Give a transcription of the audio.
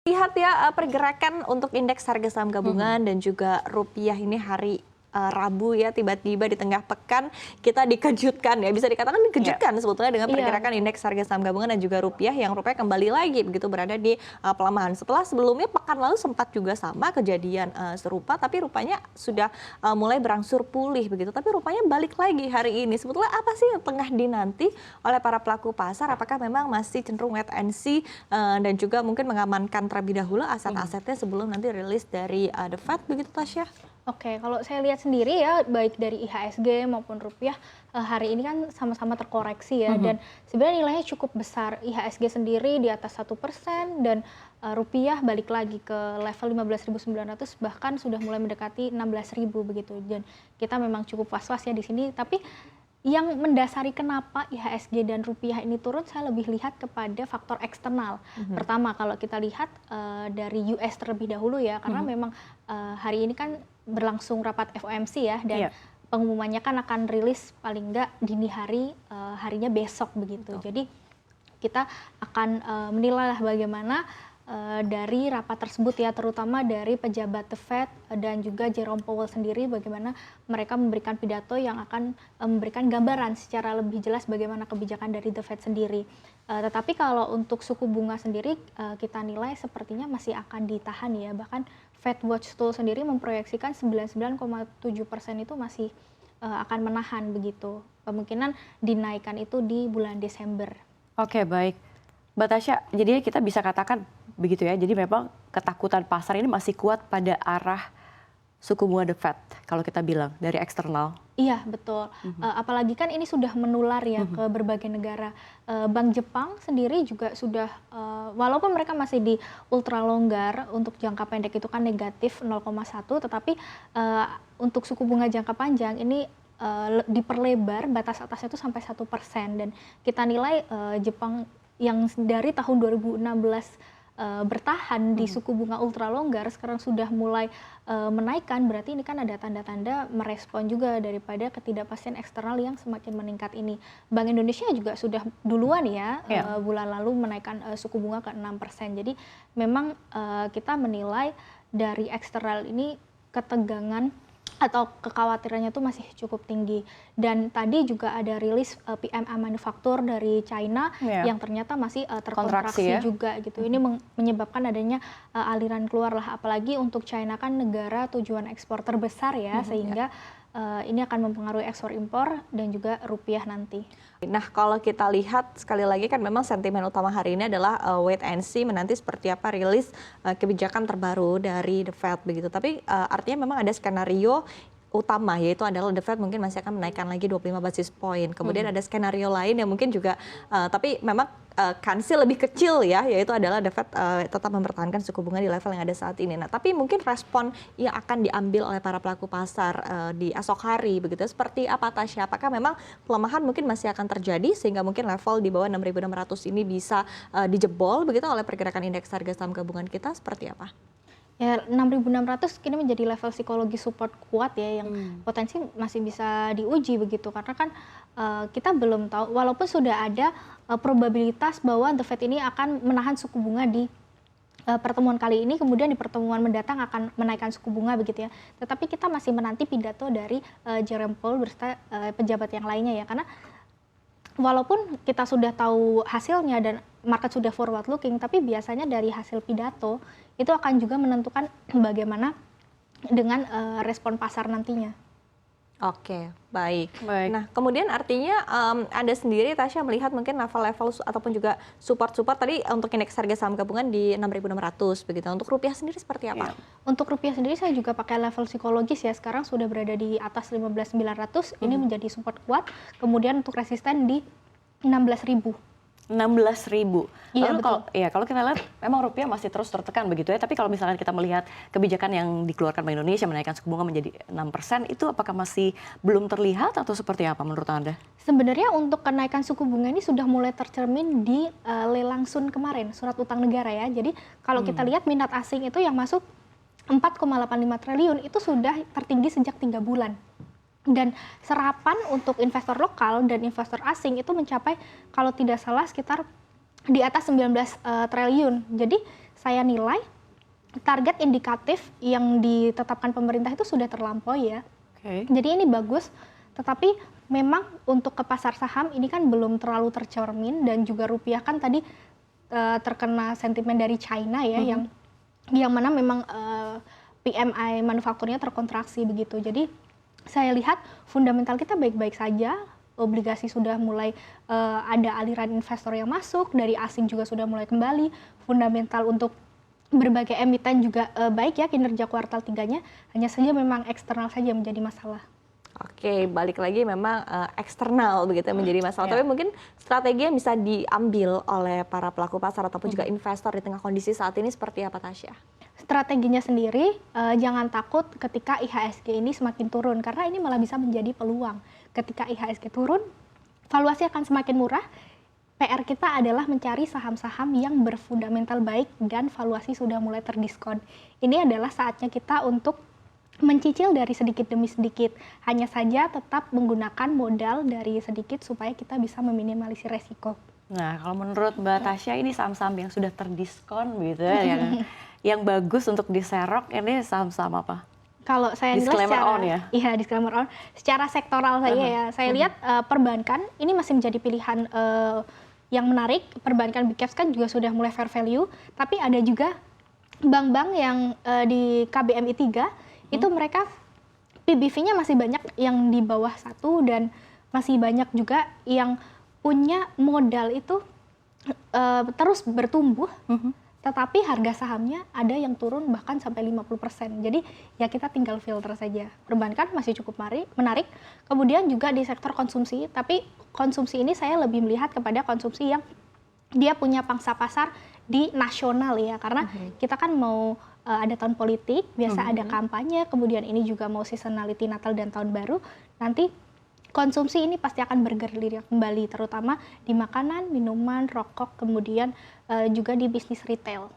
Lihat ya pergerakan untuk indeks harga saham gabungan dan juga rupiah ini hari Rabu ya, tiba-tiba di tengah pekan kita dikejutkan ya, bisa dikatakan Iya. dikejutkan sebetulnya dengan Iya, pergerakan indeks harga saham gabungan dan juga rupiah yang rupiah kembali lagi begitu berada di pelemahan. Setelah sebelumnya pekan lalu sempat juga sama kejadian serupa, tapi rupanya sudah mulai berangsur pulih begitu. Tapi rupanya balik lagi hari ini. Sebetulnya apa sih yang tengah dinanti oleh para pelaku pasar? Apakah memang masih cenderung wait and see dan juga mungkin mengamankan terlebih dahulu aset-asetnya sebelum nanti rilis dari The Fed begitu, Tasya? oke. Kalau saya lihat sendiri ya, baik dari IHSG maupun rupiah hari ini kan sama-sama terkoreksi ya, dan sebenarnya nilainya cukup besar. IHSG sendiri di atas 1% dan rupiah balik lagi ke level 15.900, bahkan sudah mulai mendekati 16.000 begitu. Dan kita memang cukup was-was ya di sini. Tapi yang mendasari kenapa IHSG dan rupiah ini turun, saya lebih lihat kepada faktor eksternal. Pertama, kalau kita lihat dari US terlebih dahulu ya, karena memang hari ini kan berlangsung rapat FOMC ya, dan Iya. pengumumannya kan akan rilis paling nggak dini hari, harinya besok begitu. Jadi kita akan menilai lah bagaimana dari rapat tersebut ya, terutama dari pejabat The Fed dan juga Jerome Powell sendiri, bagaimana mereka memberikan pidato yang akan memberikan gambaran secara lebih jelas bagaimana kebijakan dari The Fed sendiri. Tetapi kalau untuk suku bunga sendiri kita nilai sepertinya masih akan ditahan ya, bahkan Fed Watch Tool sendiri memproyeksikan 99,7% itu masih akan menahan begitu. Kemungkinan dinaikkan itu di bulan Desember. Oke, baik. Mbak Tasya, jadi kita bisa katakan begitu ya, jadi memang ketakutan pasar ini masih kuat pada arah suku bunga The Fed, kalau kita bilang, dari eksternal. Iya, betul. Apalagi kan ini sudah menular ya ke berbagai negara. Bank Jepang sendiri juga sudah, walaupun mereka masih di ultra longgar, untuk jangka pendek itu kan negatif 0,1, tetapi untuk suku bunga jangka panjang ini diperlebar batas atasnya itu sampai 1%. Dan kita nilai Jepang yang dari tahun 2016 bertahan di suku bunga ultra longgar sekarang sudah mulai menaikkan, berarti ini kan ada tanda-tanda merespon juga daripada ketidakpastian eksternal yang semakin meningkat ini. Bank Indonesia juga sudah duluan ya bulan lalu menaikkan suku bunga ke 6%. Jadi memang kita menilai dari eksternal ini ketegangan atau kekhawatirannya itu masih cukup tinggi. Dan tadi juga ada rilis PMI manufaktur dari China yang ternyata masih terkontraksi juga gitu. Ini menyebabkan adanya aliran keluar lah, apalagi untuk China kan negara tujuan ekspor terbesar ya, sehingga ini akan mempengaruhi ekspor impor dan juga rupiah nanti. Nah, kalau kita lihat sekali lagi kan memang sentimen utama hari ini adalah wait and see menanti seperti apa rilis kebijakan terbaru dari The Fed begitu. Tapi artinya memang ada skenario utama, yaitu adalah The Fed mungkin masih akan menaikkan lagi 25 basis point. Kemudian ada skenario lain yang mungkin juga, tapi memang kansnya lebih kecil ya, yaitu adalah The Fed tetap mempertahankan suku bunga di level yang ada saat ini. Nah, tapi mungkin respon yang akan diambil oleh para pelaku pasar di esok hari begitu, seperti apa, Tasya? Apakah memang pelemahan mungkin masih akan terjadi sehingga mungkin level di bawah 6.600 ini bisa dijebol begitu oleh pergerakan indeks harga saham gabungan kita, seperti apa? Ya, 6.600 kini menjadi level psikologi support kuat ya, yang potensi masih bisa diuji begitu, karena kan kita belum tahu, walaupun sudah ada probabilitas bahwa The Fed ini akan menahan suku bunga di pertemuan kali ini, kemudian di pertemuan mendatang akan menaikkan suku bunga begitu ya. Tetapi kita masih menanti pidato dari Jerome Powell beserta pejabat yang lainnya ya, karena walaupun kita sudah tahu hasilnya dan market sudah forward looking, tapi biasanya dari hasil pidato itu akan juga menentukan bagaimana dengan respon pasar nantinya. Oke, baik. Nah, kemudian artinya Anda sendiri, Tasya, melihat mungkin level-level ataupun juga support-support tadi untuk indeks harga saham gabungan di 6.600 begitu. Untuk rupiah sendiri seperti apa? Untuk rupiah sendiri saya juga pakai level psikologis ya. Sekarang sudah berada di atas 15.900, ini menjadi support kuat. Kemudian untuk resisten di 16.000. 16.000. Iya, Lalu kalau kita lihat memang rupiah masih terus tertekan begitu ya. Tapi kalau misalkan kita melihat kebijakan yang dikeluarkan Bank Indonesia menaikkan suku bunga menjadi 6%, itu apakah masih belum terlihat atau seperti apa menurut Anda? Sebenarnya untuk kenaikan suku bunga ini sudah mulai tercermin di lelang Sun kemarin, surat utang negara ya. Jadi kalau kita lihat minat asing itu yang masuk 4,85 triliun itu sudah tertinggi sejak 3 bulan. Dan serapan untuk investor lokal dan investor asing itu mencapai kalau tidak salah sekitar di atas 19 triliun. Jadi saya nilai target indikatif yang ditetapkan pemerintah itu sudah terlampaui ya. Jadi ini bagus, tetapi memang untuk ke pasar saham ini kan belum terlalu tercermin, dan juga rupiah kan tadi terkena sentimen dari China ya, yang mana memang PMI manufakturnya terkontraksi begitu. Jadi saya lihat fundamental kita baik-baik saja, obligasi sudah mulai ada aliran investor yang masuk, dari asing juga sudah mulai kembali, fundamental untuk berbagai emiten juga baik ya kinerja kuartal 3-nya, hanya saja memang eksternal saja menjadi masalah. Oke, balik lagi memang eksternal begitu yang menjadi masalah. Tapi mungkin strategi yang bisa diambil oleh para pelaku pasar ataupun juga investor di tengah kondisi saat ini seperti apa, Tasya? Strateginya sendiri, jangan takut ketika IHSG ini semakin turun, karena ini malah bisa menjadi peluang. Ketika IHSG turun, valuasi akan semakin murah. PR kita adalah mencari saham-saham yang berfundamental baik dan valuasi sudah mulai terdiskon. Ini adalah saatnya kita untuk mencicil dari sedikit demi sedikit. Hanya saja tetap menggunakan modal dari sedikit supaya kita bisa meminimalisir resiko. Nah, kalau menurut Mbak Tasya ini saham-saham yang sudah terdiskon gitu ya, yang bagus untuk diserok ini saham-saham apa? Kalau saya disclaimer secara, on ya? Iya, disclaimer on. Secara sektoral saja ya, saya lihat perbankan ini masih menjadi pilihan yang menarik. Perbankan big caps kan juga sudah mulai fair value, tapi ada juga bank-bank yang di KBMI 3 itu mereka PBV-nya masih banyak yang di bawah 1, dan masih banyak juga yang punya modal itu terus bertumbuh, tetapi harga sahamnya ada yang turun bahkan sampai 50%. Jadi ya kita tinggal filter saja. Perbankan masih cukup menarik. Kemudian juga di sektor konsumsi, tapi konsumsi ini saya lebih melihat kepada konsumsi yang dia punya pangsa pasar di nasional ya, karena kita kan mau ada tahun politik, biasa ada kampanye, kemudian ini juga mau seasonality Natal dan Tahun Baru, nanti konsumsi ini pasti akan bergulir kembali, terutama di makanan, minuman, rokok, kemudian juga di bisnis retail.